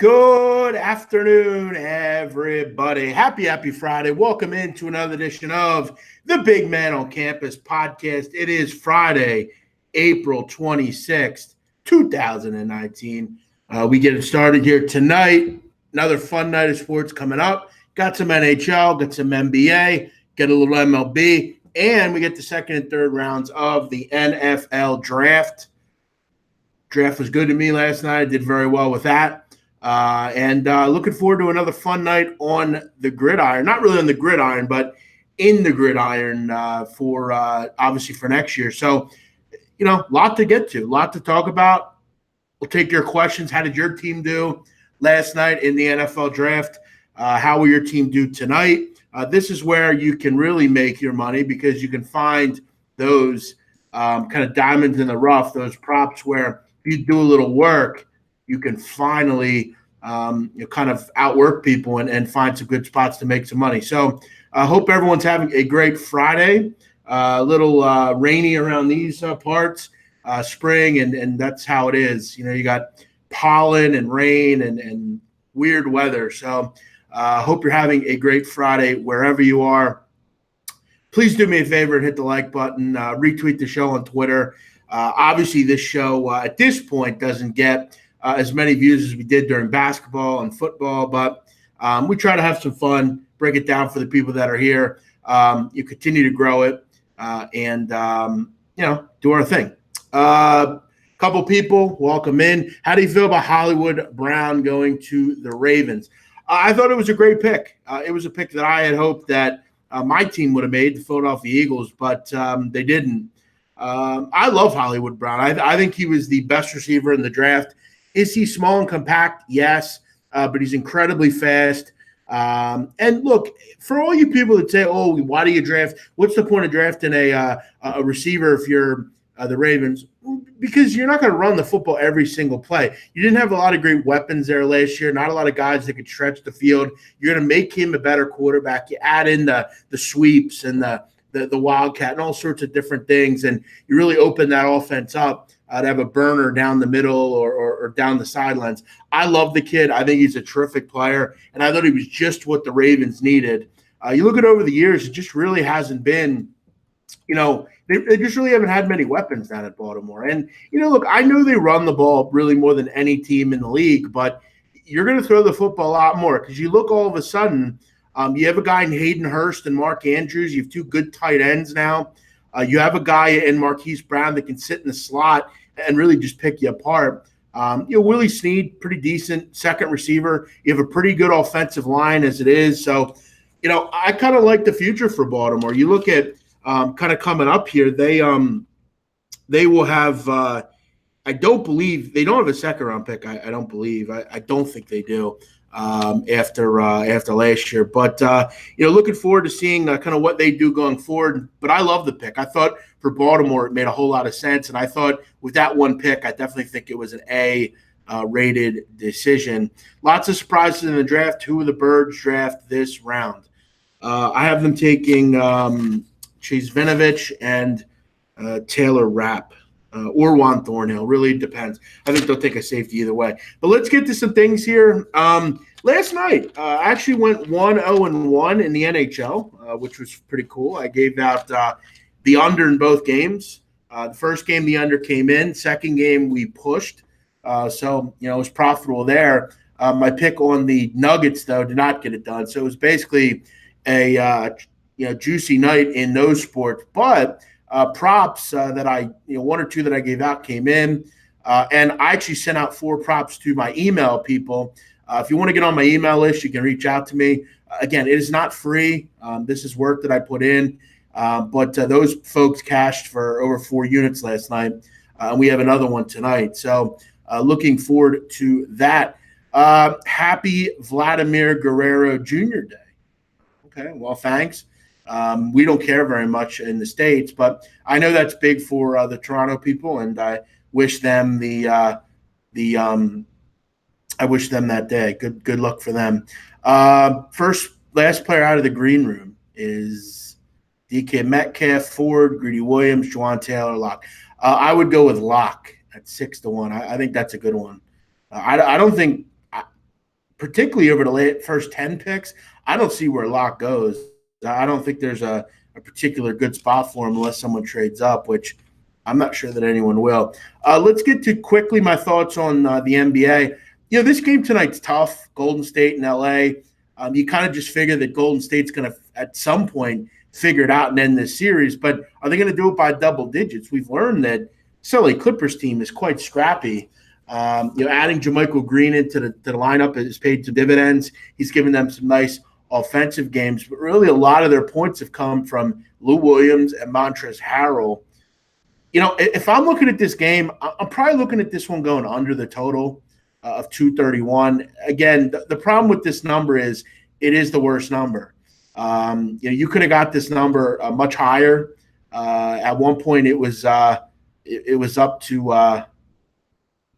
Good afternoon, everybody. Happy Friday. Welcome into another edition of the Big Man on Campus podcast. It is Friday, April 26th, 2019. We get it started here tonight. Another fun night of sports coming up. Got some NHL, got some NBA, get a little MLB, and we get the second and third rounds of the NFL draft. Draft was good to me last night. I did very well with that. And looking forward to another fun night on the gridiron. Not really on the gridiron, but in the gridiron for obviously for next year. So, a lot to get to, a lot to talk about. We'll take your questions. How did your team do last night in the NFL draft? How will your team do tonight? This is where you can really make your money because you can find those kind of diamonds in the rough, those props where if you do a little work, you can finally kind of outwork people and find some good spots to make some money. So I hope everyone's having a great Friday. A little rainy around these parts, spring, and that's how it is. You got pollen and rain and weird weather. So I hope you're having a great Friday wherever you are. Please do me a favor and hit the like button, retweet the show on Twitter. Obviously, this show at this point doesn't get as many views as we did during basketball and football, but we try to have some fun, break it down for the people that are here. You continue to grow it and do our thing. Couple people, welcome in. How do you feel about Hollywood Brown going to the Ravens? I thought it was a great pick. It was a pick that I had hoped that my team would have made, the Philadelphia Eagles, but they didn't. I love Hollywood Brown. I think he was the best receiver in the draft. Is he small and compact? Yes, but he's incredibly fast. And look, for all you people that say, "Oh, why do you draft? What's the point of drafting a receiver if you're the Ravens?" Because you're not going to run the football every single play. You didn't have a lot of great weapons there last year. Not a lot of guys that could stretch the field. You're going to make him a better quarterback. You add in the sweeps and the wildcat and all sorts of different things, and you really open that offense up. To have a burner down the middle or down the sidelines. I love the kid. I think he's a terrific player, and I thought he was just what the Ravens needed. You look at over the years, it just really hasn't been, they just really haven't had many weapons down at Baltimore. And, look, I know they run the ball really more than any team in the league, but you're going to throw the football a lot more because you look all of a sudden, you have a guy in Hayden Hurst and Mark Andrews. You have two good tight ends now. You have a guy in Marquise Brown that can sit in the slot and really just pick you apart. Willie Snead, pretty decent second receiver. You have a pretty good offensive line as it is. So, I kind of like the future for Baltimore. You look at kind of coming up here, they will have I don't believe they don't have a second round pick. I don't believe. I don't think they do after last year. But looking forward to seeing kind of what they do going forward. But I love the pick. I thought for Baltimore it made a whole lot of sense, and I thought with that one pick, I definitely think it was an A rated decision. Lots of surprises in the draft. Who of the Birds draft this round? I have them taking Chase Vinovich and Taylor Rapp. Or Juan Thornhill. Really depends. I think they'll take a safety either way. But let's get to some things here. Last night, I actually went 1-0-1 in the NHL, which was pretty cool. I gave out the under in both games. The first game, the under came in. Second game, we pushed. So, it was profitable there. My pick on the Nuggets, though, did not get it done. So it was basically a juicy night in those sports. But props that one or two that I gave out came in. And I actually sent out 4 props to my email people. If you want to get on my email list, you can reach out to me. Again, it is not free. This is work that I put in. But those folks cashed for over 4 units last night. And we have another one tonight. So looking forward to that. Happy Vladimir Guerrero Jr. Day. Okay, well, thanks. We don't care very much in the States, but I know that's big for the Toronto people, and I wish them I wish them that day. Good luck for them. Last player out of the green room is DK Metcalf, Ford, Greedy Williams, Juwan Taylor, Locke. I would go with Locke at 6-1. I think that's a good one. I don't think particularly over the first 10 picks, I don't see where lock goes. I don't think there's a particular good spot for him unless someone trades up, which I'm not sure that anyone will. Let's get to quickly my thoughts on the NBA. This game tonight's tough. Golden State and LA. You kind of just figure that Golden State's going to, at some point, figure it out and end this series. But are they going to do it by double digits? We've learned that LA Clippers team is quite scrappy. Adding JaMychal Green into the lineup has paid some dividends. He's given them some nice offensive games, but really a lot of their points have come from Lou Williams and Montrezl Harrell. If I'm looking at this game, I'm probably looking at this one going under the total of 231. Again, the problem with this number is it is the worst number. You could have got this number much higher. At one point, it was up to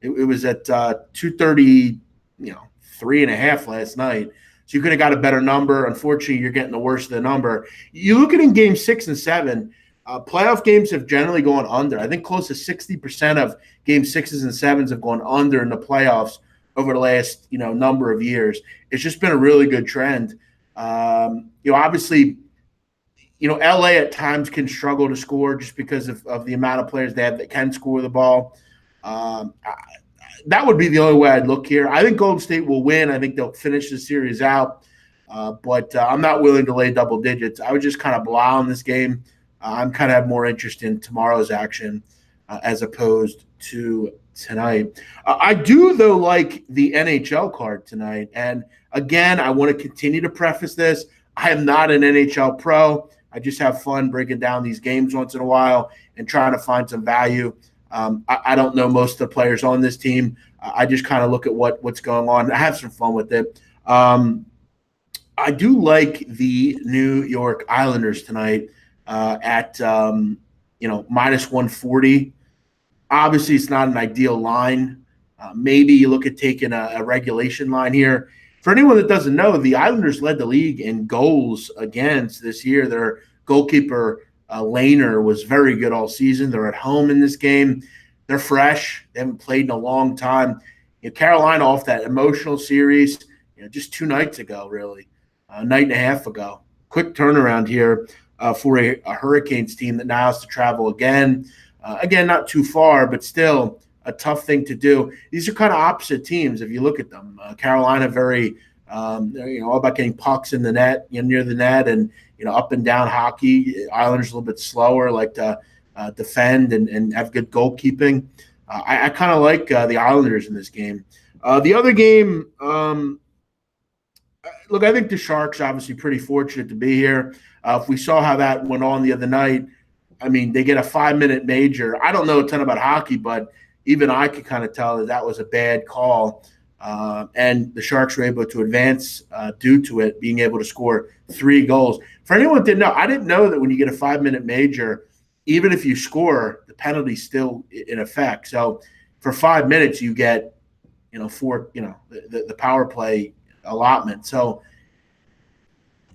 it was at 230, 3.5 last night. So you could have got a better number. Unfortunately, you're getting the worst of the number. You look at in game 6 and 7. Playoff games have generally gone under. I think close to 60% of game 6s and 7s have gone under in the playoffs over the last number of years. It's just been a really good trend. Obviously, LA at times can struggle to score just because of the amount of players they have that can score the ball. That would be the only way I'd look here. I think Golden State will win. I think they'll finish the series out. But I'm not willing to lay double digits. I would just kind of blah on this game. I'm kind of have more interest in tomorrow's action as opposed to tonight. I do, though, like the NHL card tonight. And, again, I want to continue to preface this. I am not an NHL pro. I just have fun breaking down these games once in a while and trying to find some value. I don't know most of the players on this team. I just kind of look at what's going on. I have some fun with it. I do like the New York Islanders tonight at minus 140. Obviously, it's not an ideal line. Maybe you look at taking a regulation line here. For anyone that doesn't know, the Islanders led the league in goals against this year. Their goalkeeper Laner was very good all season. They're at home in this game. They're fresh. They haven't played in a long time. Carolina off that emotional series, just 2 nights ago, really, a night and a half ago. Quick turnaround here for a Hurricanes team that now has to travel again. Again, not too far, but still a tough thing to do. These are kind of opposite teams if you look at them. Carolina very, all about getting pucks in the net, near the net, and up and down hockey. Islanders a little bit slower, like to defend and have good goalkeeping. I kind of like the Islanders in this game. The other game, look, I think the Sharks obviously pretty fortunate to be here. If we saw how that went on the other night, I mean, they get a 5-minute major. I don't know a ton about hockey, but even I could kind of tell that was a bad call. And the Sharks were able to advance due to it, being able to score 3 goals. For anyone that didn't know, I didn't know that when you get a 5-minute major, even if you score, the penalty's still in effect. So for 5 minutes, you get, 4, the power play allotment. So,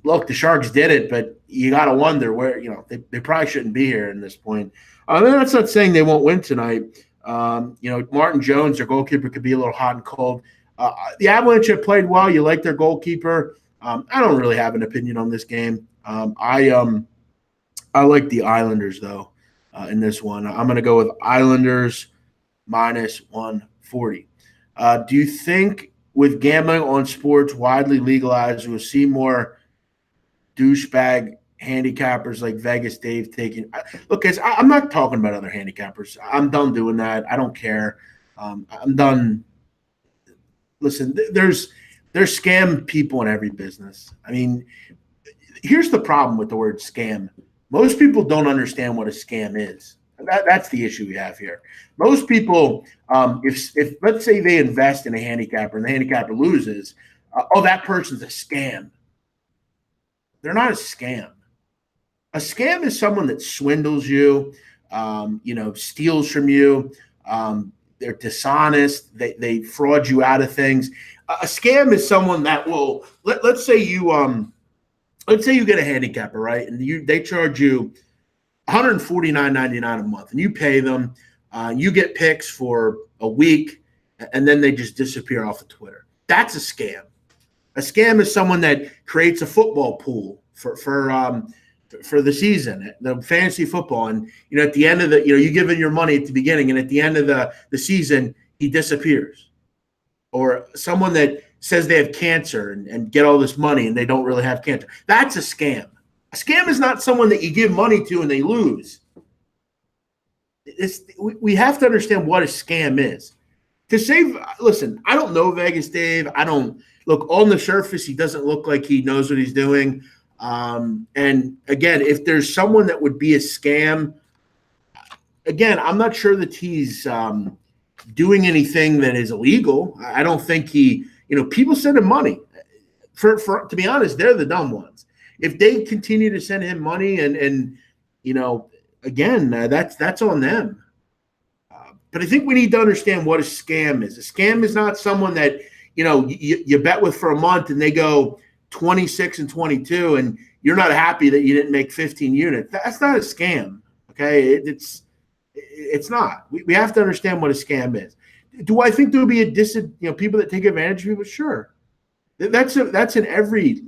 look, the Sharks did it, but you got to wonder where, they probably shouldn't be here in this point. That's not saying they won't win tonight. Martin Jones, their goalkeeper, could be a little hot and cold. The Avalanche have played well. You like their goalkeeper. I don't really have an opinion on this game. I like the Islanders, though, in this one. I'm going to go with Islanders minus 140. Do you think with gambling on sports widely legalized, we'll see more douchebag handicappers like Vegas Dave taking – look, guys, I'm not talking about other handicappers. I'm done doing that. I don't care. I'm done. Listen, there's scam people in every business. I mean, here's the problem with the word scam. Most people don't understand what a scam is. That's the issue we have here. Most people, if let's say they invest in a handicapper and the handicapper loses, that person's a scam. They're not a scam. A scam is someone that swindles you, steals from you. They're dishonest. They fraud you out of things. A scam is someone that will let's say you get a handicapper, right? And they charge you $149.99 a month, and you pay them. You get picks for a week, and then they just disappear off of Twitter. That's a scam. A scam is someone that creates a football pool for the season, the fantasy football, and at the end of you give in your money at the beginning, and at the end of the season he disappears. Or someone that says they have cancer and get all this money and they don't really have cancer. That's a scam. A scam is not someone that you give money to and they lose. We have to understand what a scam is. Listen, I don't know Vegas Dave. I don't look on the surface. He doesn't look like he knows what he's doing. And again, if there's someone that would be a scam, again, I'm not sure that he's doing anything that is illegal. I don't think people send him money. To be honest, they're the dumb ones. If they continue to send him money and again, that's on them. But I think we need to understand what a scam is. A scam is not someone that, you bet with for a month and they go 26 and 22 and you're not happy that you didn't make 15 units. That's not a scam. Okay. It's not. We have to understand what a scam is. Do I think there will be people that take advantage of people? Sure. That's in every,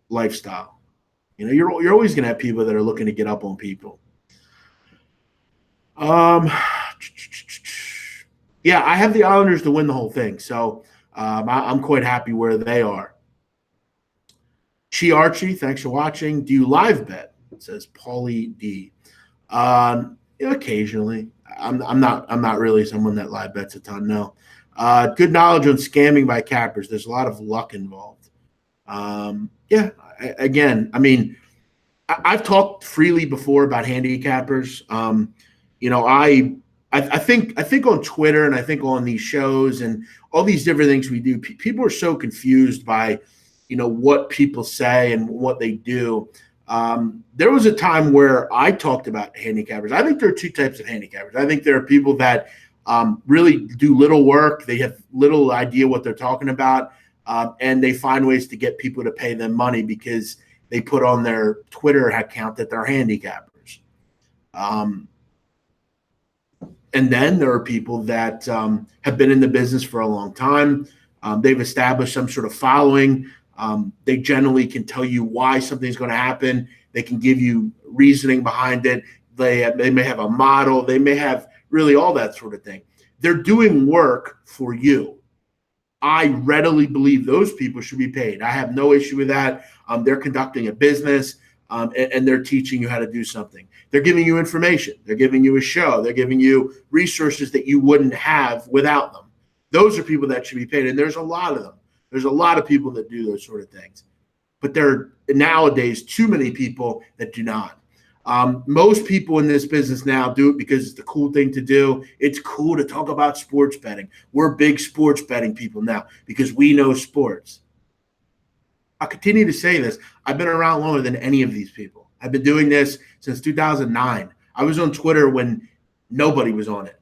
lifestyle. You're always going to have people that are looking to get up on people. Yeah, I have the Islanders to win the whole thing, so I'm quite happy where they are. Chi Archie, thanks for watching. Do you live bet? It says Paulie D. Occasionally. I'm not really someone that live bets a ton. No. Good knowledge on scamming by cappers. There's a lot of luck involved. Again, I mean, I've talked freely before about handicappers. I think on Twitter and I think on these shows and all these different things we do, people are so confused by, what people say and what they do. There was a time where I talked about handicappers. I think there are two types of handicappers. I think there are people that really do little work. They have little idea what they're talking about, and they find ways to get people to pay them money because they put on their Twitter account that they're handicappers. And then there are people that have been in the business for a long time. They've established some sort of following. They generally can tell you why something's going to happen. They can give you reasoning behind it. They may have a model. They may have really all that sort of thing. They're doing work for you. I readily believe those people should be paid. I have no issue with that. They're conducting a business, and they're teaching you how to do something. They're giving you information. They're giving you a show. They're giving you resources that you wouldn't have without them. Those are people that should be paid, and there's a lot of them. There's a lot of people that do those sort of things. But there are nowadays too many people that do not. Most people in this business now do it because it's the cool thing to do. It's cool to talk about sports betting. We're big sports betting people now because we know sports. I'll continue to say this. I've been around longer than any of these people. I've been doing this since 2009. I was on Twitter when nobody was on it.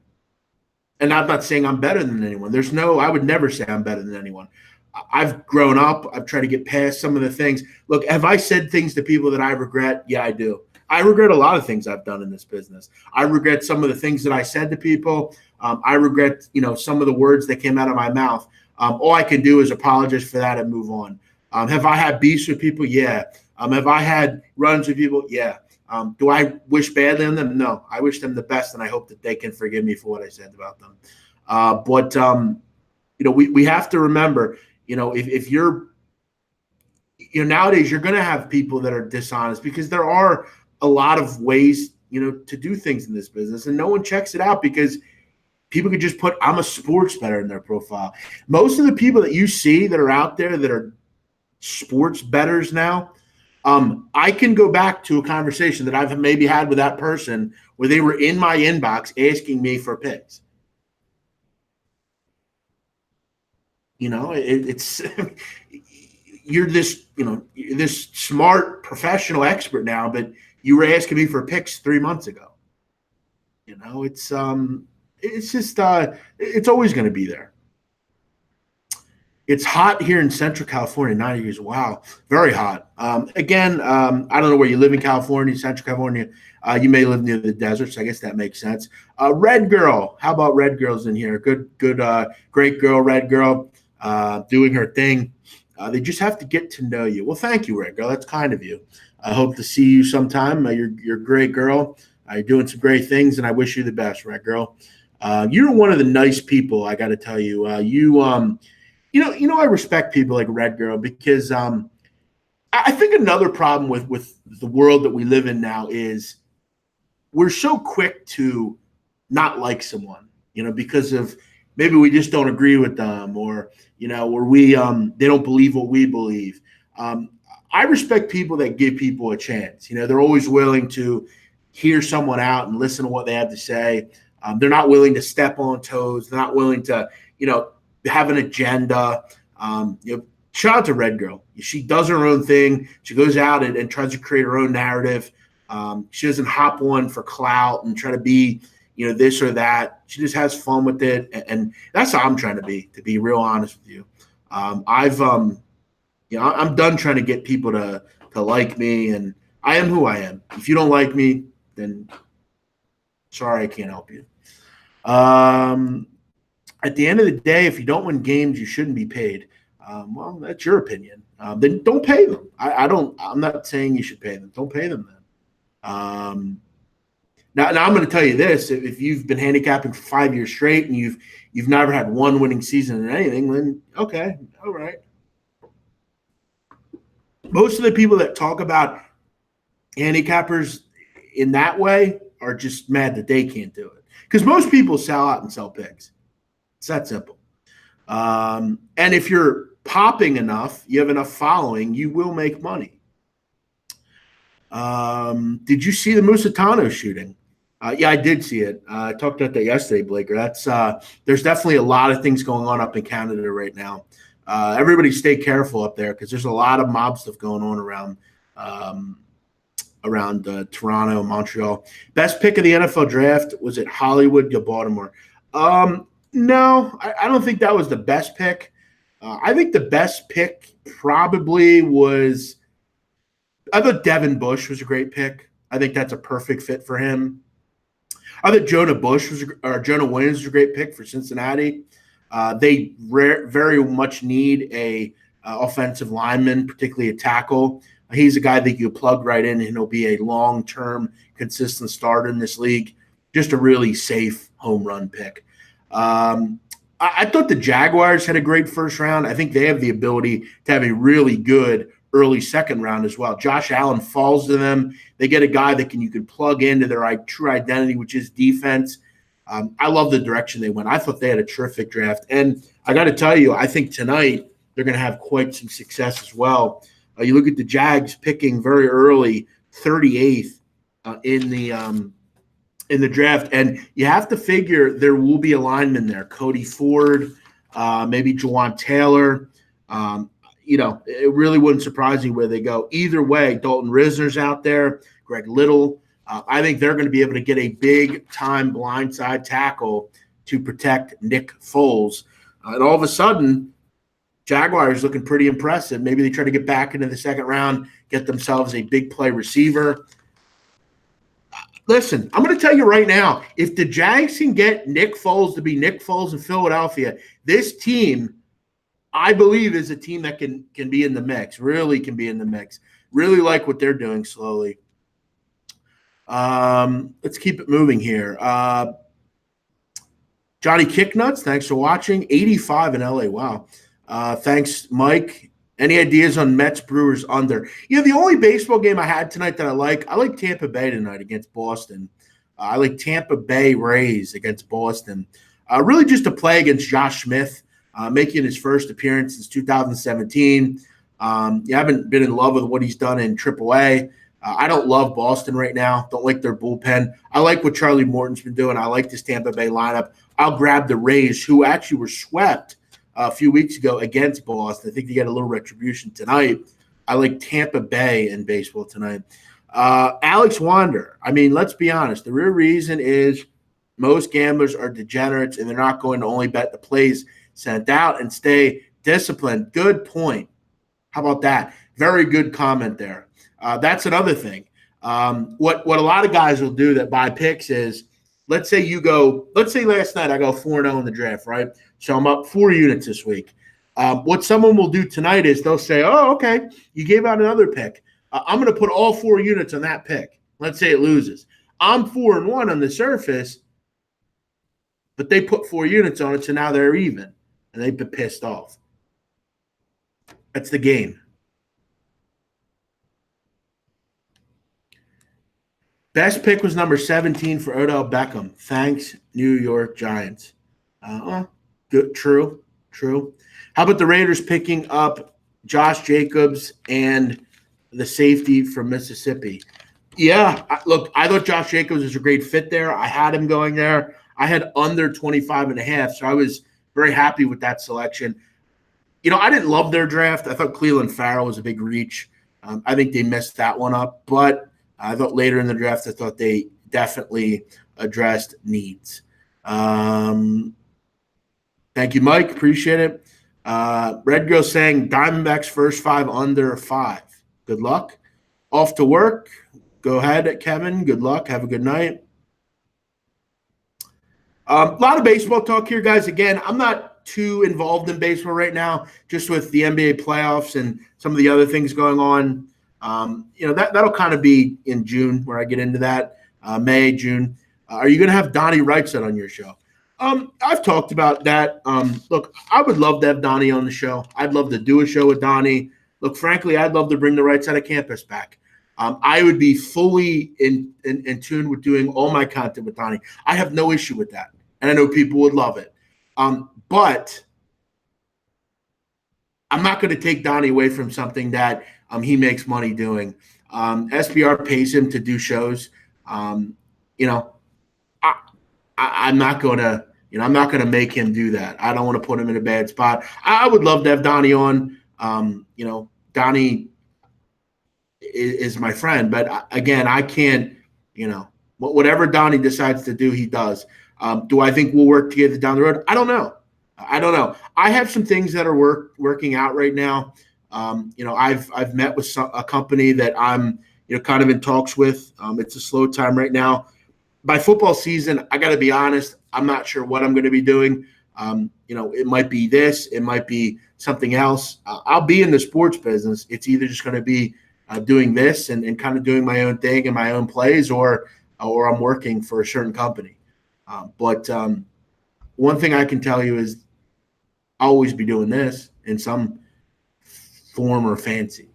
And I'm not saying I'm better than anyone. I would never say I'm better than anyone. I've grown up. I've tried to get past some of the things. Look, have I said things to people that I regret? Yeah, I do. I regret a lot of things I've done in this business. I regret some of the things that I said to people. I regret, some of the words that came out of my mouth. All I can do is apologize for that and move on. Have I had beefs with people? Yeah. Have I had runs with people? Yeah. Do I wish badly on them? No. I wish them the best, and I hope that they can forgive me for what I said about them. But we have to remember, if you're, nowadays you're going to have people that are dishonest because there are a lot of ways, to do things in this business, and no one checks it out because people could just put "I'm a sports bettor" in their profile. Most of the people that you see that are out there that are sports bettors now, I can go back to a conversation that I've maybe had with that person where they were in my inbox asking me for picks. It's you're this smart professional expert now, but you were asking me for picks 3 months ago. It's just it's always going to be there. It's hot here in Central California, 90 degrees. Wow, very hot. Again, I don't know where you live in California, Central California. You may live near the desert, so I guess that makes sense. Red Girl, how about Red Girl's in here? Good, great girl, Red Girl. doing her thing. They just have to get to know you. Well, thank you, Red Girl. That's kind of you. I hope to see you sometime. You're a great girl. You're doing some great things, and I wish you the best, Red Girl. You're one of the nice people. I got to tell you. I respect people like Red Girl because I think another problem with the world that we live in now is we're so quick to not like someone, because of maybe we just don't agree with them, or or they don't believe what we believe. I respect people that give people a chance. They're always willing to hear someone out and listen to what they have to say. They're not willing to step on toes. They're not willing to have an agenda. Shout out to Red Girl. She does her own thing. She goes out and tries to create her own narrative. She doesn't hop on for clout and try to be, this or that. She just has fun with it, and that's how I'm trying to be real honest with you. I'm done trying to get people to like me, and I am who I am. If you don't like me, then sorry, I can't help you. At the end of the day, if you don't win games, you shouldn't be paid. Well, that's your opinion. Then don't pay them. I'm not saying you should pay them. Don't pay them then. Now I'm going to tell you this: if you've been handicapping for 5 years straight and you've never had one winning season in anything, then okay, all right. Most of the people that talk about handicappers in that way are just mad that they can't do it, because most people sell out and sell picks. It's that simple. And if you're popping enough, you have enough following, you will make money. Did you see the Musitano shooting? Yeah, I did see it. I talked about that yesterday, Blaker. There's definitely a lot of things going on up in Canada right now. Everybody stay careful up there because there's a lot of mob stuff going on around Toronto, Montreal. Best pick of the NFL draft, was it Hollywood or Baltimore? No, I don't think that was the best pick. I think the best pick probably was – I thought Devin Bush was a great pick. I think that's a perfect fit for him. I thought Jonah Williams was a great pick for Cincinnati. They very much need a offensive lineman, particularly a tackle. He's a guy that you plug right in, and he'll be a long-term, consistent starter in this league. Just a really safe home run pick. I thought the Jaguars had a great first round. I think they have the ability to have a really good early second round as well. Josh Allen falls to them. They get a guy that you can plug into their true identity, which is defense. I love the direction they went. I thought they had a terrific draft. And I got to tell you, I think tonight they're going to have quite some success as well. You look at the Jags picking very early, 38th in the draft, and you have to figure there will be a lineman there. Cody Ford, maybe Jawan Taylor. It really wouldn't surprise me where they go. Either way, Dalton Risner's out there, Greg Little. I think they're going to be able to get a big-time blindside tackle to protect Nick Foles. And all of a sudden, Jaguars looking pretty impressive. Maybe they try to get back into the second round, get themselves a big play receiver. Listen, I'm going to tell you right now, if the Jags can get Nick Foles to be Nick Foles in Philadelphia, this team, I believe, is a team that can be in the mix, really can be in the mix. Really like what they're doing slowly. Let's keep it moving here. Johnny Kicknuts, thanks for watching. 85 in LA. Wow. Thanks, Mike. Any ideas on Mets Brewers under? The only baseball game I had tonight that I like Tampa Bay tonight against Boston. I like Tampa Bay Rays against Boston. Really just to play against Josh Smith, making his first appearance since 2017. You haven't been in love with what he's done in AAA. I don't love Boston right now. Don't like their bullpen. I like what Charlie Morton's been doing. I like this Tampa Bay lineup. I'll grab the Rays, who actually were swept a few weeks ago against Boston. I think they get a little retribution tonight. I like Tampa Bay in baseball tonight. Alex Wander. I mean, let's be honest. The real reason is most gamblers are degenerates, and they're not going to only bet the plays sent out and stay disciplined. Good point. How about that? Very good comment there. That's another thing. What a lot of guys will do that buy picks is, let's say last night I go 4-0 in the draft, right? So I'm up 4 units this week. What someone will do tonight is they'll say, oh, okay, you gave out another pick. I'm going to put all 4 units on that pick. Let's say it loses. I'm 4-1 on the surface, but they put 4 units on it, so now they're even, and they've been pissed off. That's the game. Best pick was number 17 for Odell Beckham. Thanks, New York Giants. Good, true. How about the Raiders picking up Josh Jacobs and the safety from Mississippi? Yeah, look, I thought Josh Jacobs was a great fit there. I had him going there. I had under 25.5, so I was very happy with that selection. I didn't love their draft. I thought Cleveland Farrell was a big reach. I think they messed that one up, but I thought later in the draft, I thought they definitely addressed needs. Thank you, Mike. Appreciate it. Red Girl saying Diamondbacks first 5 under 5. Good luck. Off to work. Go ahead, Kevin. Good luck. Have a good night. A lot of baseball talk here, guys. Again, I'm not too involved in baseball right now, just with the NBA playoffs and some of the other things going on. That'll kind of be in June where I get into that, May, June. Are you going to have Donnie Wrightson on your show? I've talked about that. Look, I would love to have Donnie on the show. I'd love to do a show with Donnie. Look, frankly, I'd love to bring the right side of campus back. I would be fully in tune with doing all my content with Donnie. I have no issue with that, and I know people would love it. But I'm not going to take Donnie away from something that he makes money doing. SBR pays him to do shows. I'm not going to, I'm not going to make him do that. I don't want to put him in a bad spot. I would love to have Donnie on. Donnie is my friend, but again, I can't, whatever Donnie decides to do, he does. Do I think we'll work together down the road? I don't know. I have some things that are working out right now. I've met with a company that I'm, kind of in talks with. It's a slow time right now. By football season, I got to be honest, I'm not sure what I'm going to be doing. It might be this, it might be something else. I'll be in the sports business. It's either just going to be doing this and kind of doing my own thing and my own plays, or I'm working for a certain company. But one thing I can tell you is I'll always be doing this in some form or fancy.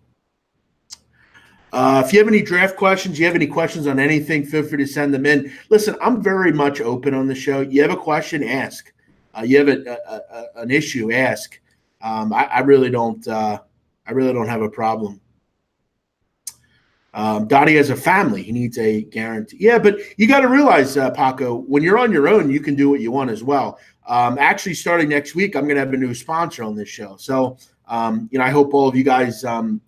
If you have any draft questions, you have any questions on anything, feel free to send them in. Listen, I'm very much open on the show. You have a question, ask. You have an issue, ask. I really don't have a problem. Dottie has a family. He needs a guarantee. Yeah, but you got to realize, Paco, when you're on your own, you can do what you want as well. Actually, starting next week, I'm going to have a new sponsor on this show. So, I hope all of you guys,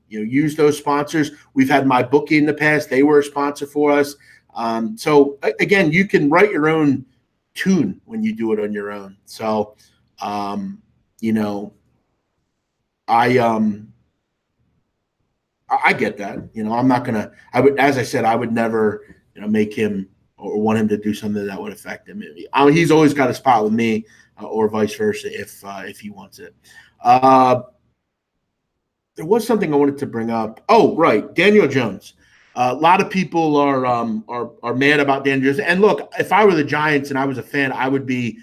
use those sponsors. We've had my bookie in the past. They were a sponsor for us. So again, you can write your own tune when you do it on your own. So, I get that. I'm not going to, as I said, I would never, make him or want him to do something that would affect him. He's always got a spot with me, or vice versa if he wants it. There was something I wanted to bring up. Oh, right. Daniel Jones. A lot of people are mad about Daniel Jones. And look, if I were the Giants and I was a fan, I would be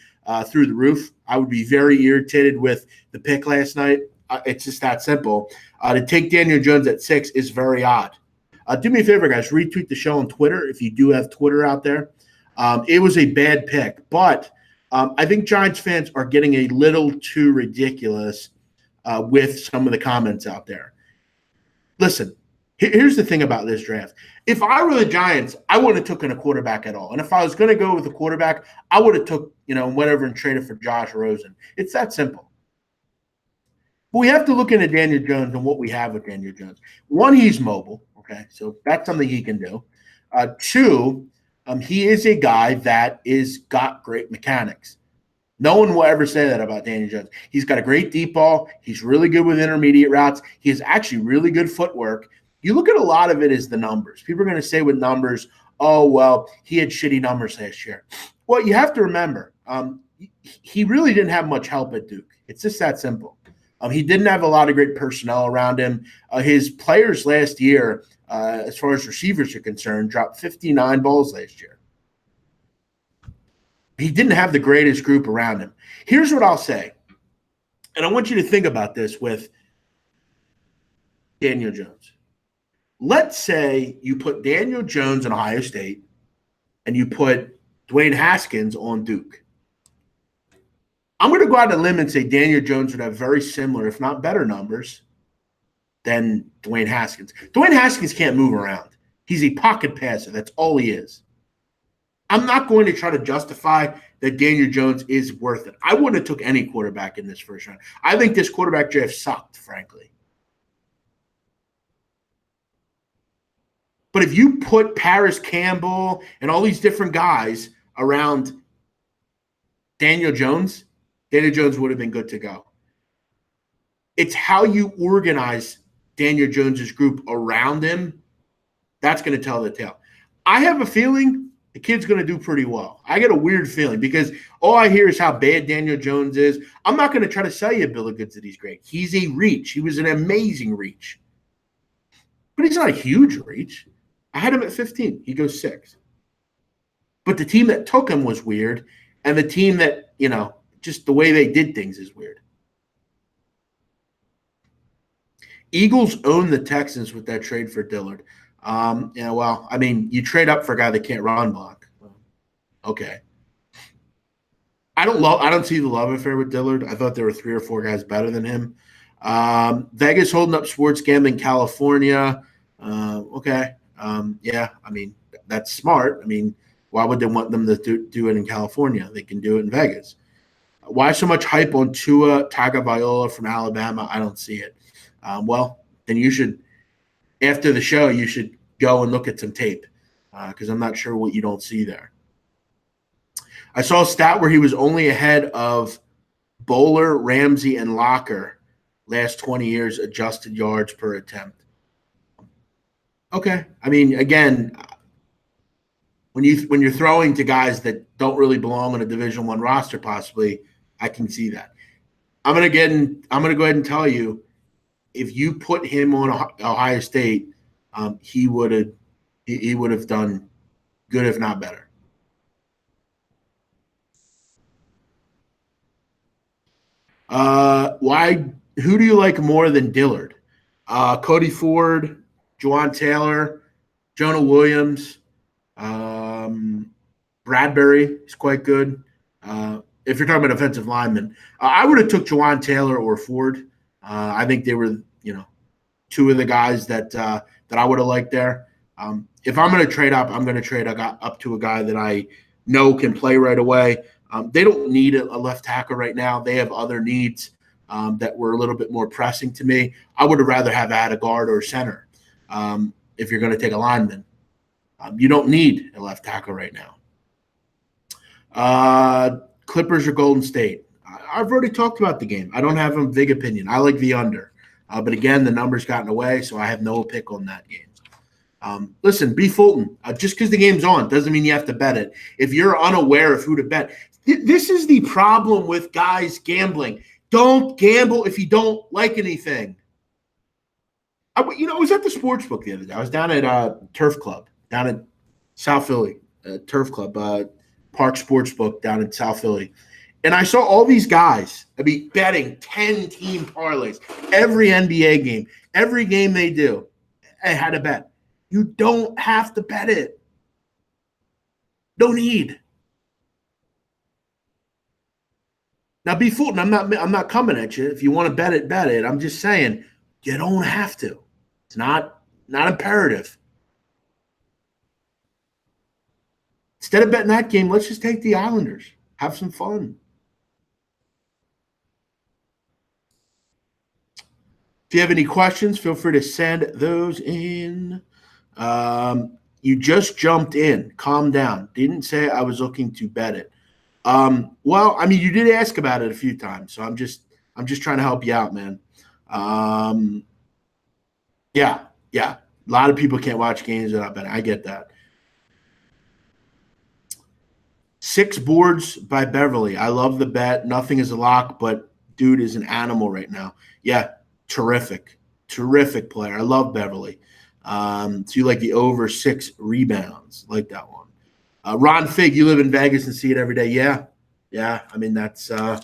through the roof. I would be very irritated with the pick last night. It's just that simple. To take Daniel Jones at 6 is very odd. Do me a favor, guys. Retweet the show on Twitter if you do have Twitter out there. It was a bad pick, but I think Giants fans are getting a little too ridiculous with some of the comments out there. Listen, here's the thing about this draft. If I were the Giants, I wouldn't have taken a quarterback at all. And if I was going to go with a quarterback, I would have took, whatever and traded for Josh Rosen. It's that simple. But we have to look into Daniel Jones and what we have with Daniel Jones. One, he's mobile. Okay, so that's something he can do. Two, he is a guy that is got great mechanics. No one will ever say that about Daniel Jones. He's got a great deep ball. He's really good with intermediate routes. He has actually really good footwork. You look at a lot of it as the numbers. People are going to say with numbers, oh, well, he had shitty numbers last year. Well, you have to remember, he really didn't have much help at Duke. It's just that simple. He didn't have a lot of great personnel around him. His players last year, as far as receivers are concerned, dropped 59 balls last year. He didn't have the greatest group around him. Here's what I'll say, and I want you to think about this with Daniel Jones. Let's say you put Daniel Jones in Ohio State and you put Dwayne Haskins on Duke. I'm going to go out on a limb and say Daniel Jones would have very similar, if not better, numbers than Dwayne Haskins. Dwayne Haskins can't move around. He's a pocket passer. That's all he is. I'm not going to try to justify that Daniel Jones is worth it. I wouldn't have took any quarterback in this first round. I think this quarterback draft sucked, frankly. But if you put Paris Campbell and all these different guys around Daniel Jones would have been good to go. It's how you organize Daniel Jones's group around him that's going to tell the tale. I have a feeling the kid's going to do pretty well. I get a weird feeling because all I hear is how bad Daniel Jones is. I'm not going to try to sell you a bill of goods that he's great. He's a reach. He was an amazing reach. But he's not a huge reach. I had him at 15. He goes 6. But the team that took him was weird, and the team that, just the way they did things is weird. Eagles own the Texans with that trade for Dillard. You trade up for a guy that can't run block. Okay. I don't see the love affair with Dillard. I thought there were 3 or 4 guys better than him. Vegas holding up sports gambling California. Okay. That's smart. Why would they want them to do it in California? They can do it in Vegas. Why so much hype on Tua Tagovailoa from Alabama? I don't see it. Then you should, after the show, you should go and look at some tape because I'm not sure what you don't see there. I saw a stat where he was only ahead of Bowler, Ramsey, and Locker last 20 years adjusted yards per attempt. Okay. Again, when you're throwing to guys that don't really belong on a Division I roster, possibly, I can see that. I'm gonna go ahead and tell you, if you put him on Ohio State, he would have done good, if not better. Who do you like more than Dillard? Cody Ford, Juwan Taylor, Jonah Williams, Bradbury is quite good. If you're talking about offensive linemen, I would have took Juwan Taylor or Ford. I think they were, 2 of the guys that I would have liked there. If I'm going to trade up, I'm going to trade up to a guy that I know can play right away. They don't need a left tackle right now. They have other needs that were a little bit more pressing to me. I would have rather have had a guard or a center if you're going to take a lineman. You don't need a left tackle right now. Clippers or Golden State? I've already talked about the game. I don't have a big opinion. I like the under. But again, the numbers got in the way, so I have no pick on that game. Listen, B. Fulton, just because the game's on doesn't mean you have to bet it. If you're unaware of who to bet, this is the problem with guys gambling. Don't gamble if you don't like anything. I was at the sports book the other day. I was down at Turf Club, down in South Philly, Turf Club, Park Sportsbook down in South Philly. And I saw all these guys betting 10-team parlays, every NBA game, every game they do. I had to bet. You don't have to bet it. No need. Now, be fooled. I'm not coming at you. If you want to bet it, bet it. I'm just saying you don't have to. It's not imperative. Instead of betting that game, let's just take the Islanders. Have some fun. If you have any questions, feel free to send those in. You just jumped in. Calm down. Didn't say I was looking to bet it. You did ask about it a few times, so I'm just trying to help you out, man. Yeah. A lot of people can't watch games without betting. I get that. 6 boards by Beverly. I love the bet. Nothing is a lock, but dude is an animal right now. Yeah, terrific player. I love Beverly. So you like the over 6 rebounds, like that one. Ron Fig, you live in Vegas and see it every day. Yeah. I mean that's how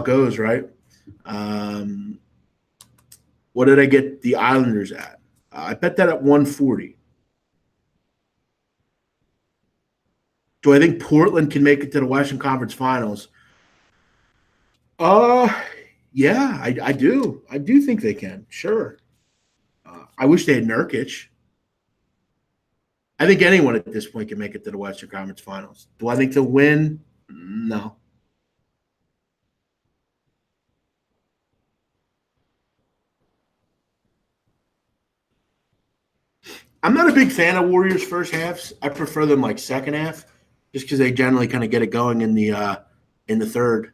it goes, right? Um, what did I get the Islanders at? I bet that at 140. Do I think Portland can make it to the Western Conference Finals? Uh, yeah, I do. I do think they can. Sure. I wish they had Nurkic. I think anyone at this point can make it to the Western Conference Finals. Do I think they'll win? No. I'm not a big fan of Warriors first halves. I prefer them like second half, just because they generally kind of get it going in the third.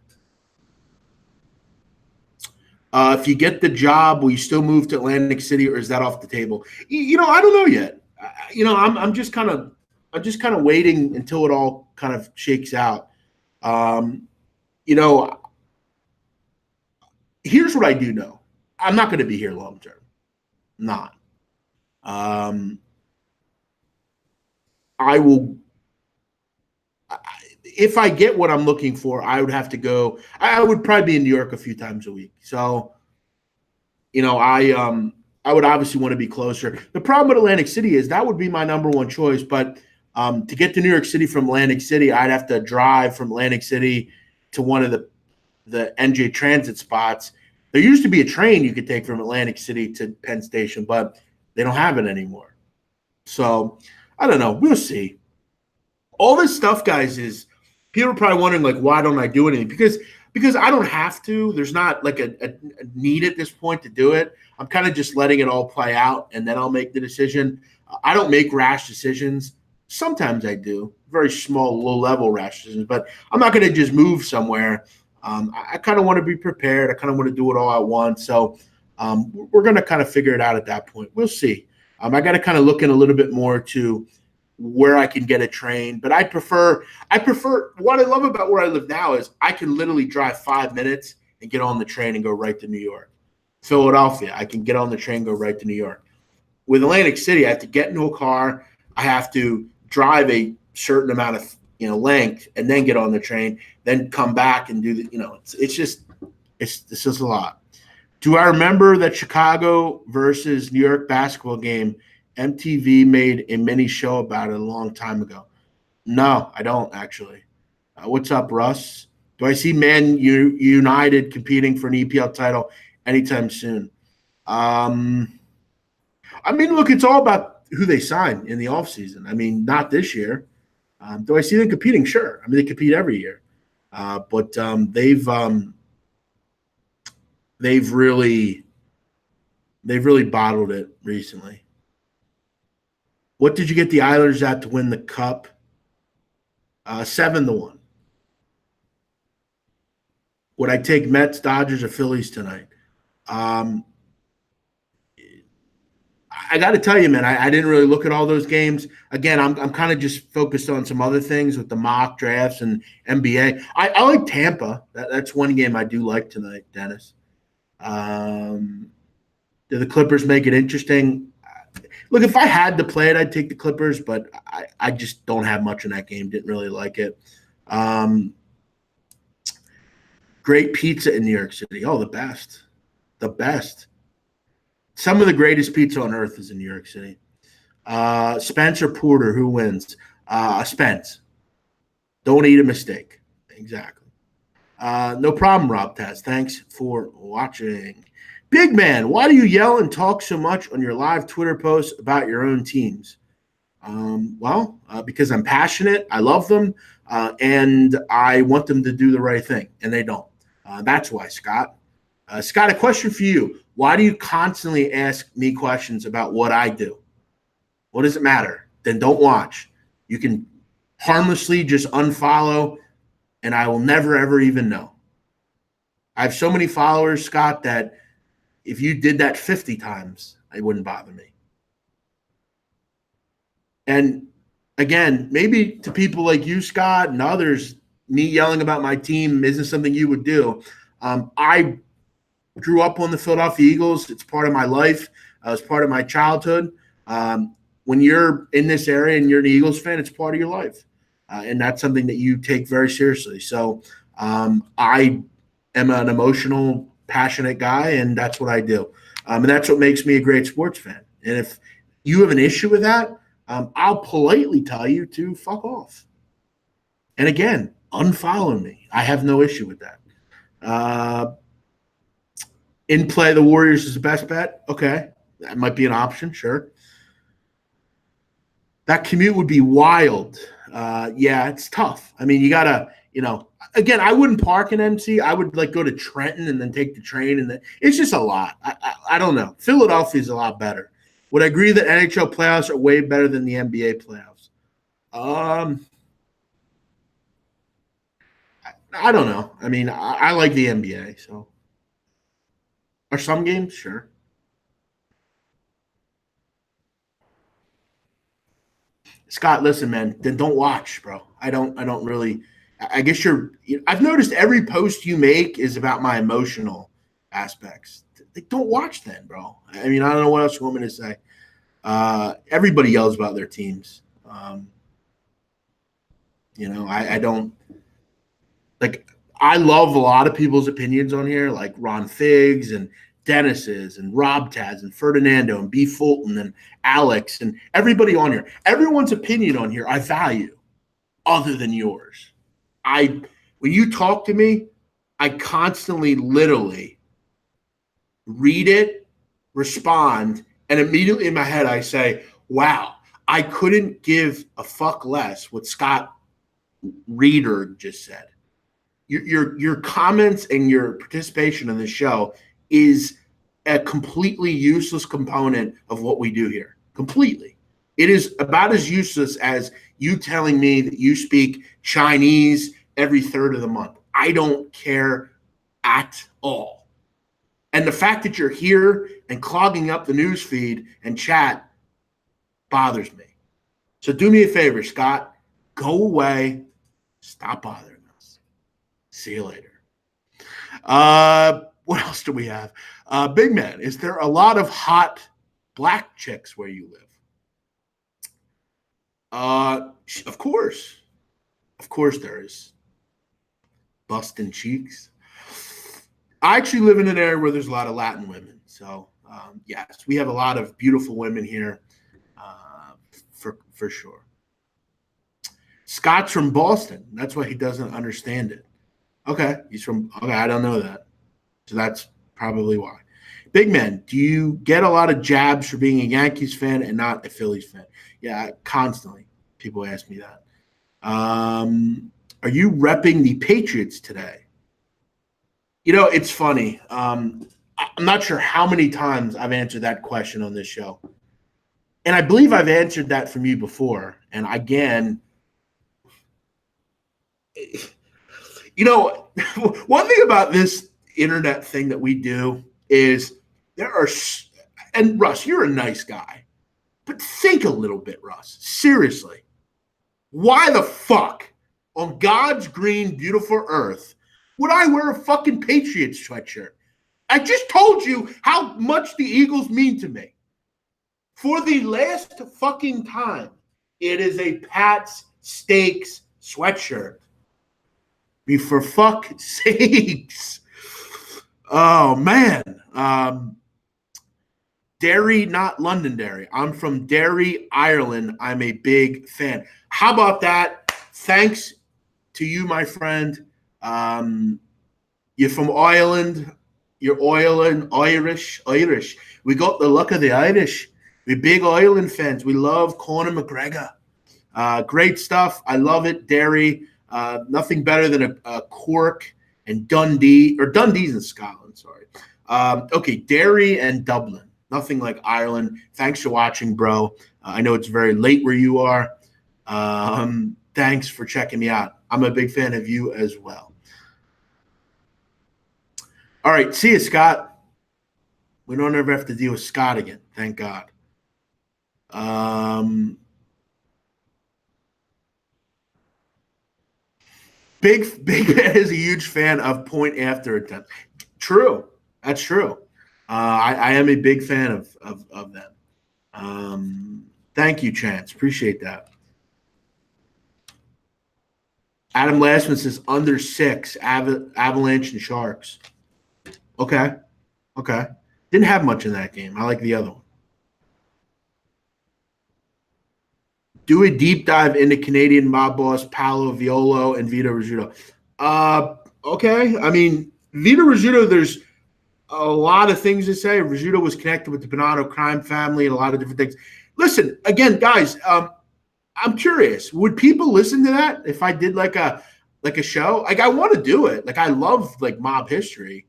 If you get the job, will you still move to Atlantic City, or is that off the table? I don't know yet. I'm just kind of waiting until it all kind of shakes out. Um, you know, Here's what I do know: I'm not going to be here long term. Not. Um, I will. If I get what I'm looking for, I would have to go. I would probably be in New York a few times a week. So I would obviously want to be closer. The problem with Atlantic City is that would be my number one choice, but to get to New York City from Atlantic City, I'd have to drive from Atlantic City to one of the NJ Transit spots. There used to be a train you could take from Atlantic City to Penn Station, but they don't have it anymore. So I don't know. We'll see. All this stuff, guys, is people are probably wondering like, why don't I do anything? Because I don't have to. There's not like a need at this point to do it. I'm kind of just letting it all play out, and then I'll make the decision. I don't make rash decisions. Sometimes I do, very small, low-level rash decisions, but I'm not going to just move somewhere. I kind of want to be prepared. I kind of want to do it all at once. So we're going to kind of figure it out at that point. We'll see. I got to kind of look in a little bit more to where I can get a train. But I prefer what I love about where I live now is I can literally drive 5 minutes and get on the train and go right to New York. Philadelphia, I can get on the train, go right to New York. With Atlantic City, I have to get into a car. I have to drive a certain amount of length and then get on the train, then come back and do it's just a lot. Do I remember that Chicago versus New York basketball game? MTV made a mini show about it a long time ago. No, I don't actually. What's up, Russ? Do I see Man United competing for an EPL title anytime soon? I mean, look, it's all about who they sign in the offseason. I mean, not this year. Do I see them competing? Sure. I mean, they compete every year. But they've really bottled it recently. What did you get the Islanders at to win the cup? 7-1. Would I take Mets, Dodgers, or Phillies tonight? I got to tell you, man, I didn't really look at all those games. Again, I'm kind of just focused on some other things with the mock drafts and NBA. I like Tampa. That's one game I do like tonight, Dennis. Do the Clippers make it interesting? Look, if I had to play it, I'd take the Clippers, but I just don't have much in that game. Didn't really like it. Great pizza in New York City. Oh, the best. The best. Some of the greatest pizza on earth is in New York City. Spencer Porter, who wins? Spence. Don't eat a mistake. Exactly. No problem, Rob Taz. Thanks for watching. Big man, why do you yell and talk so much on your live Twitter posts about your own teams? Because I'm passionate. I love them. And I want them to do the right thing, and they don't. That's why, Scott. Scott, a question for you. Why do you constantly ask me questions about what I do? What does it matter? Then don't watch. You can harmlessly just unfollow, and I will never, ever even know. I have so many followers, Scott, that if you did that 50 times, it wouldn't bother me. And again, maybe to people like you, Scott, and others, me yelling about my team isn't something you would do. I grew up on the Philadelphia Eagles. It's part of my life. It's part of my childhood. When you're in this area and you're an Eagles fan, it's part of your life. And that's something that you take very seriously. So I am an emotional, passionate guy, and that's what I do. And that's what makes me a great sports fan. And if you have an issue with that, I'll politely tell you to fuck off. And again, unfollow me. I have no issue with that. In play, the Warriors is the best bet. Okay, that might be an option. Sure. That commute would be wild. Yeah, it's tough. I mean, you gotta, again, I wouldn't park in MC. I would like go to Trenton and then take the train, and it's just a lot. I don't know. Philadelphia is a lot better. Would I agree that NHL playoffs are way better than the NBA playoffs? I don't know. I mean, I like the NBA. So, are some games? Sure. Scott, listen, man, then don't watch, bro. I don't really. I guess I've noticed every post you make is about my emotional aspects. Like, don't watch then, bro. I mean, I don't know what else you want me to say. Everybody yells about their teams. I don't like. I love a lot of people's opinions on here, like Ron Figs and Dennis's and Rob Taz and Ferdinando and B. Fulton and Alex and everybody on here. Everyone's opinion on here I value other than yours. When you talk to me, I constantly literally read it, respond, and immediately in my head I say, wow, I couldn't give a fuck less what Scott Reeder just said. Your comments and your participation in the show is a completely useless component of what we do here. Completely. It is about as useless as you telling me that you speak Chinese every third of the month. I don't care at all. And the fact that you're here and clogging up the news feed and chat bothers me. So do me a favor, Scott. Go away. Stop bothering us. See you later. What else do we have? Big man, is there a lot of hot black chicks where you live? Of course. Of course there is. Busting cheeks. I actually live in an area where there's a lot of Latin women. So, yes, we have a lot of beautiful women here for sure. Scott's from Boston. That's why he doesn't understand it. Okay, I don't know that. So that's probably why. Big man, do you get a lot of jabs for being a Yankees fan and not a Phillies fan? Yeah, constantly. People ask me that. Are you repping the Patriots today? It's funny. I'm not sure how many times I've answered that question on this show. And I believe I've answered that from you before. And again, one thing about this internet thing that we do is and Russ, you're a nice guy, but think a little bit, Russ. Seriously. Why the fuck on God's green, beautiful earth would I wear a fucking Patriots sweatshirt? I just told you how much the Eagles mean to me. For the last fucking time, it is a Pat's Steaks sweatshirt. For fuck's sakes. Oh, man. Derry, not Londonderry. I'm from Derry, Ireland. I'm a big fan. How about that? Thanks to you, my friend. You're from Ireland. You're Ireland, Irish. We got the luck of the Irish. We're big Ireland fans. We love Conor McGregor. Great stuff. I love it. Derry. Nothing better than a Cork and Dundee. Or Dundee's in Scotland, sorry. Okay, Derry and Dublin. Nothing like Ireland. Thanks for watching, bro. I know it's very late where you are. Thanks for checking me out. I'm a big fan of you as well. All right. See you, Scott. We don't ever have to deal with Scott again. Thank God. Big Man is a huge fan of point after attempt. True, that's true. I am a big fan of them. Thank you, Chance. Appreciate that. Adam Lastman says under 6, Avalanche and Sharks. Okay. Okay. Didn't have much in that game. I like the other one. Do a deep dive into Canadian mob boss Paolo Violo and Vito Rizzuto. Okay. I mean, Vito Rizzuto, there's a lot of things to say. Rizzuto was connected with the Bonato crime family and a lot of different things. Listen, again, guys, I'm curious. Would people listen to that if I did like a show? Like, I want to do it. Like, I love like mob history,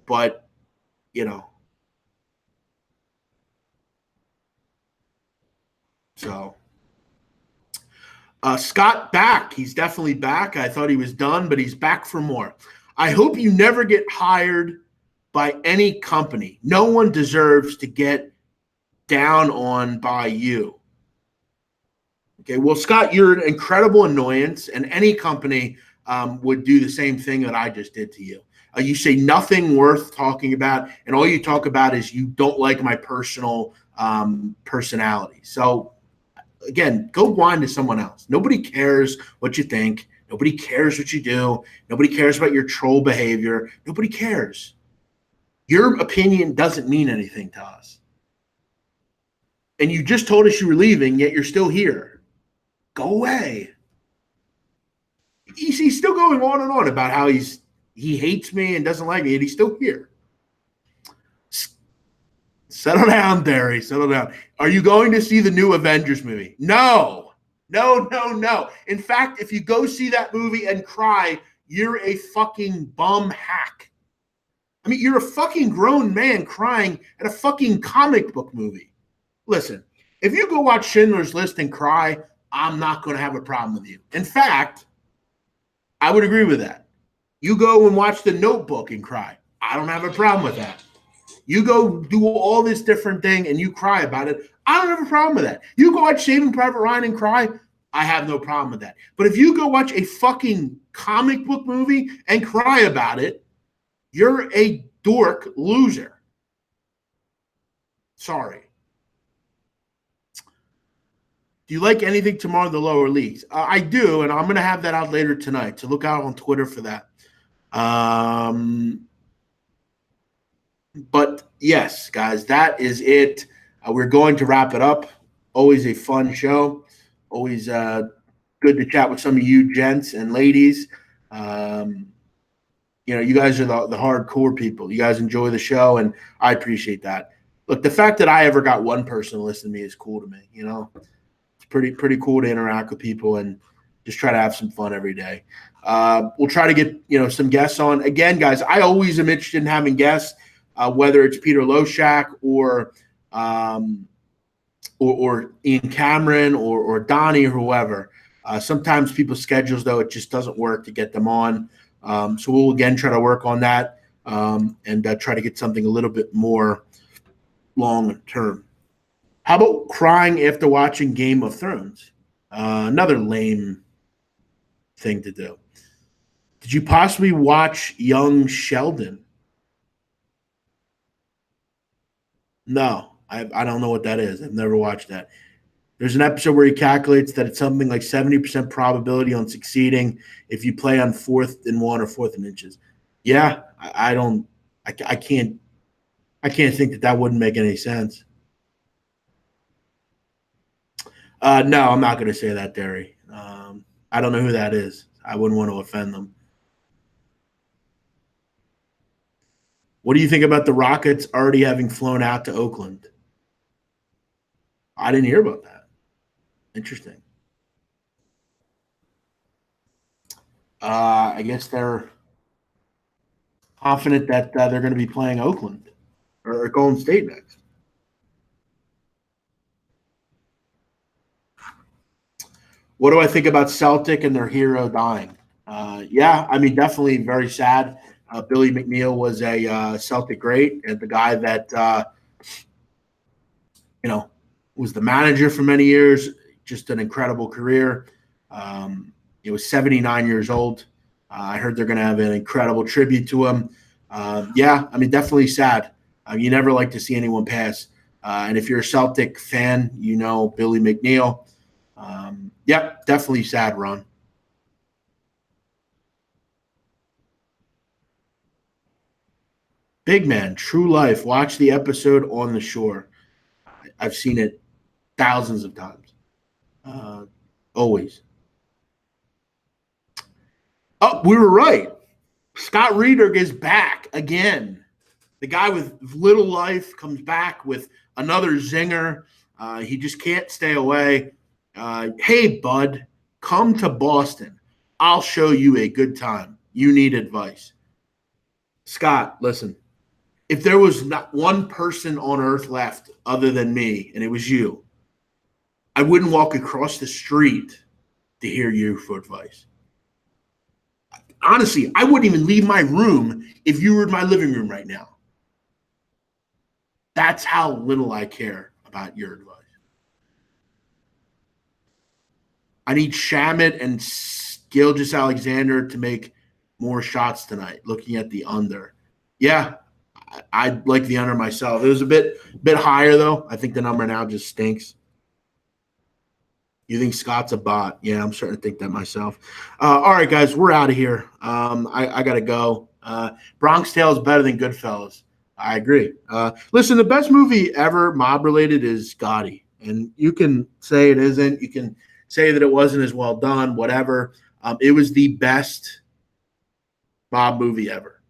but you know, so Scott back. He's definitely back. I thought he was done, but he's back for more. I hope you never get hired by any company. No one deserves to get down on by you. Okay, well, Scott, you're an incredible annoyance, and any company would do the same thing that I just did to you. You say nothing worth talking about, and all you talk about is you don't like my personal personality. So, again, go whine to someone else. Nobody cares what you think. Nobody cares what you do. Nobody cares about your troll behavior. Nobody cares. Your opinion doesn't mean anything to us. And you just told us you were leaving, yet you're still here. Go away. He's still going on and on about how he hates me and doesn't like me, and he's still here. Settle down, Derry. Settle down. Are you going to see the new Avengers movie? No. In fact, if you go see that movie and cry, you're a fucking bum hack. I mean, you're a fucking grown man crying at a fucking comic book movie. Listen, if you go watch Schindler's List and cry, I'm not going to have a problem with you. In fact, I would agree with that. You go and watch The Notebook and cry. I don't have a problem with that. You go do all this different thing and you cry about it. I don't have a problem with that. You go watch Saving Private Ryan and cry. I have no problem with that. But if you go watch a fucking comic book movie and cry about it, you're a dork loser. Sorry. Do you like anything tomorrow in the lower leagues? I do, and I'm going to have that out later tonight. So look out on Twitter for that. But yes, guys, that is it. We're going to wrap it up. Always a fun show. Always good to chat with some of you gents and ladies. You guys are the hardcore people. You guys enjoy the show, and I appreciate that. Look, the fact that I ever got one person to listen to me is cool to me. It's pretty cool to interact with people and just try to have some fun every day. We'll try to get some guests on. Again, guys, I always am interested in having guests. Whether it's Peter Loshak or Ian Cameron or Donnie or whoever. Sometimes people's schedules, though, it just doesn't work to get them on. So we'll, again, try to work on that and try to get something a little bit more long term. How about crying after watching Game of Thrones? Another lame thing to do. Did you possibly watch Young Sheldon? No, I don't know what that is. I've never watched that. There's an episode where he calculates that it's something like 70% probability on succeeding if you play on 4th and 1 or 4th and inches. Yeah, I can't think that wouldn't make any sense. No, I'm not going to say that, Derry. I don't know who that is. I wouldn't want to offend them. What do you think about the Rockets already having flown out to Oakland? I didn't hear about that. Interesting. I guess they're confident that they're going to be playing Oakland or Golden State next. What do I think about Celtic and their hero dying? Yeah, I mean, definitely very sad. Billy McNeil was a Celtic great and the guy that, was the manager for many years, just an incredible career. He was 79 years old. I heard they're going to have an incredible tribute to him. Yeah, I mean, definitely sad. You never like to see anyone pass. And if you're a Celtic fan, you know Billy McNeil. Yeah, definitely sad, Ron. Big Man, True Life. Watch the episode On the Shore. I've seen it thousands of times. Always. Oh, we were right. Scott Reeder is back again. The guy with little life comes back with another zinger. He just can't stay away. Hey, bud, come to Boston. I'll show you a good time. You need advice. Scott, listen, if there was not one person on earth left other than me, and it was you, I wouldn't walk across the street to hear you for advice. Honestly, I wouldn't even leave my room if you were in my living room right now. That's how little I care about your advice. I need Shamit and Gilgeous-Alexander to make more shots tonight, looking at the under. Yeah, I'd like the under myself. It was a bit higher, though. I think the number now just stinks. You think Scott's a bot? Yeah, I'm starting to think that myself. All right, guys, we're out of here. I got to go. Bronx Tale is better than Goodfellas. I agree. Listen, the best movie ever mob-related is Gotti. And you can say it isn't. You can say that it wasn't as well done, whatever. It was the best mob movie ever.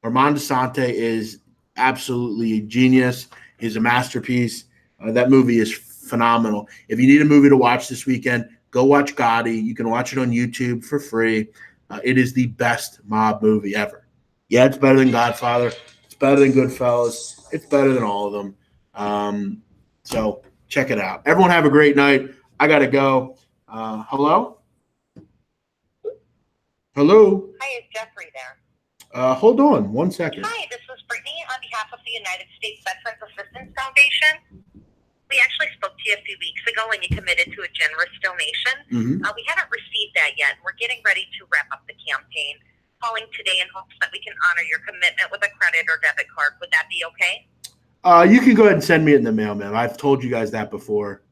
Armand Assante is absolutely a genius. He's a masterpiece. That movie is phenomenal. If you need a movie to watch this weekend, go watch Gotti. You can watch it on YouTube for free. It is the best mob movie ever. Yeah, it's better than Godfather. It's better than Goodfellas. It's better than all of them. So check it out. Everyone have a great night. I got to go. Hello? Hello? Hi, is Jeffrey there? Hold on 1 second. Hi, this is Brittany on behalf of the United States Veterans Assistance Foundation. We actually spoke to you a few weeks ago when you committed to a generous donation. Mm-hmm. We haven't received that yet. We're getting ready to wrap up the campaign. Calling today in hopes that we can honor your commitment with a credit or debit card. Would that be okay? You can go ahead and send me it in the mail, ma'am. I've told you guys that before,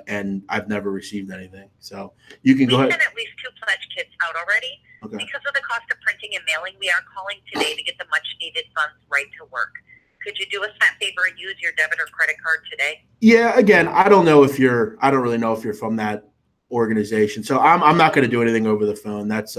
and I've never received anything. So you can go ahead. We sent at least 2 pledge kits out already. Okay. Because of the cost of printing and mailing, we are calling today to get the much-needed funds right to work. Could you do us that favor and use your debit or credit card today? Yeah, again, I don't really know if you're from that organization. So I'm not going to do anything over the phone. That's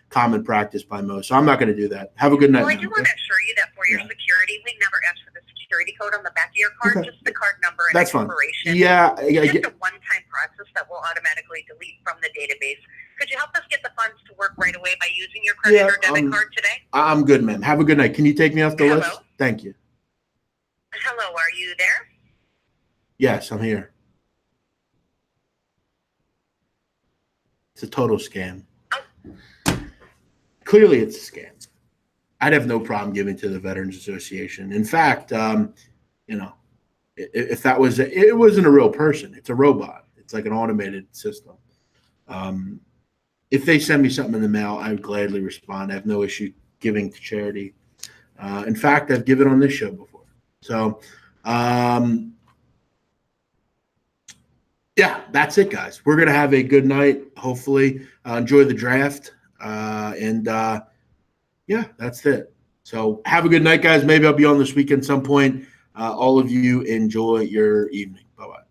common practice by most. So I'm not going to do that. Have a good night. Well, I do want to assure you that for your security, we never ask for the security code on the back of your card, just the card number and that's expiration. Fine. Yeah. It's just a one-time process that will automatically delete from the database. Could you help us get the funds to work right away by using your credit or debit card today? I'm good, ma'am. Have a good night. Can you take me off the list? Thank you. Hello, are you there? Yes, I'm here. It's a total scam. Oh. Clearly, it's a scam. I'd have no problem giving to the Veterans Association. In fact, if that was it wasn't a real person. It's a robot. It's like an automated system. If they send me something in the mail, I would gladly respond. I have no issue giving to charity. In fact, I've given on this show before. So, yeah, that's it, guys. We're going to have a good night, hopefully. Enjoy the draft. Yeah, that's it. So have a good night, guys. Maybe I'll be on this weekend some point. All of you enjoy your evening. Bye-bye.